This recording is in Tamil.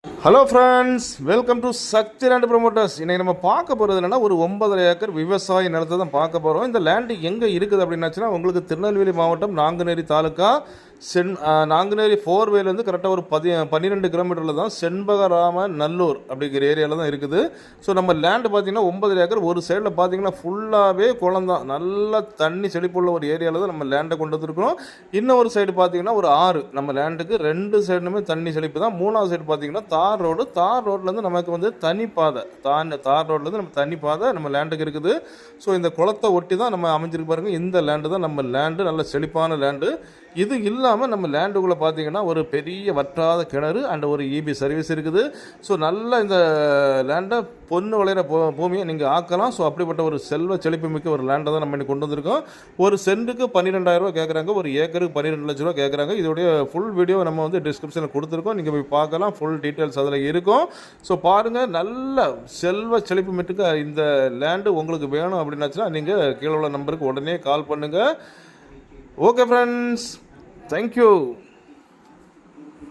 Hello friends, welcome to Shakti land promoters. இன்றைக்கி நம்ம பார்க்க போகிறது என்னென்னா, ஒரு 9.5 ஏக்கர் விவசாய நிலத்தை தான் பார்க்க போகிறோம். இந்த லேண்டு எங்கே இருக்குது அப்படின்னாச்சுன்னா, உங்களுக்கு திருநெல்வேலி மாவட்டம் நாங்குநேரி தாலுக்கா நாங்குநேரி 4 வேலேருந்து கரெக்டாக ஒரு 12 கிலோமீட்டரில் தான் செண்பகராம நல்லூர் அப்படிங்கிற ஏரியாவில் தான் இருக்குது. ஸோ நம்ம லேண்டு பார்த்திங்கன்னா 9.5 ஏக்கர். ஒரு சைடில் பார்த்திங்கன்னா ஃபுல்லாகவே குளம் தான், நல்லா தண்ணி செழிப்புள்ள ஒரு ஏரியாவில் தான் நம்ம லேண்டை கொண்டு வந்துருக்கிறோம். இன்னொரு சைடு பார்த்திங்கன்னா ஒரு ஆறு, நம்ம லேண்டுக்கு 2 சைடுமே தண்ணி செழிப்பு தான். 3வது சைடு பார்த்திங்கன்னா தார் ரோட்லேருந்து நமக்கு வந்து தனி பாதை, தார் ரோட்லேருந்து நம்ம தனி பாதை நம்ம லேண்டுக்கு இருக்குது. ஸோ இந்த குளத்தை ஒட்டி தான் நம்ம அமைஞ்சிருக்கு பாருங்கள். இந்த லேண்டு தான் நம்ம லேண்டு, நல்ல செழிப்பான லேண்டு. இது இல்லாமல் நம்ம லேண்டுக்குள்ளே பார்த்தீங்கன்னா ஒரு பெரிய வற்றாத கிணறு அண்ட் ஒரு இபி சர்வீஸ் இருக்குது. ஸோ நல்லா இந்த லேண்டை பொண்ணு விளையிற பூமியை நீங்கள் ஆக்கலாம். ஸோ அப்படிப்பட்ட ஒரு செல்வ செழிப்பு மிக்க ஒரு லேண்டை தான் நம்ம இன்னைக்கு கொண்டு வந்திருக்கோம். ஒரு சென்ட்டுக்கு 12,000 ரூபா கேட்குறாங்க, ஒரு ஏக்கருக்கு 12 லட்ச ரூபா கேட்குறாங்க. இதோடைய ஃபுல் வீடியோ நம்ம வந்து டிஸ்கிரிப்ஷனில் கொடுத்துருக்கோம், நீங்கள் போய் பார்க்கலாம். ஃபுல் டீட்டெயில்ஸ் அதில் இருக்கும். ஸோ பாருங்கள், நல்ல செல்வ செழிப்பு மிக்க இந்த லேண்டு உங்களுக்கு வேணும் அப்படின்னாச்சுன்னா நீங்கள் கீழே உள்ள நம்பருக்கு உடனே கால் பண்ணுங்கள். Okay friends, thank you.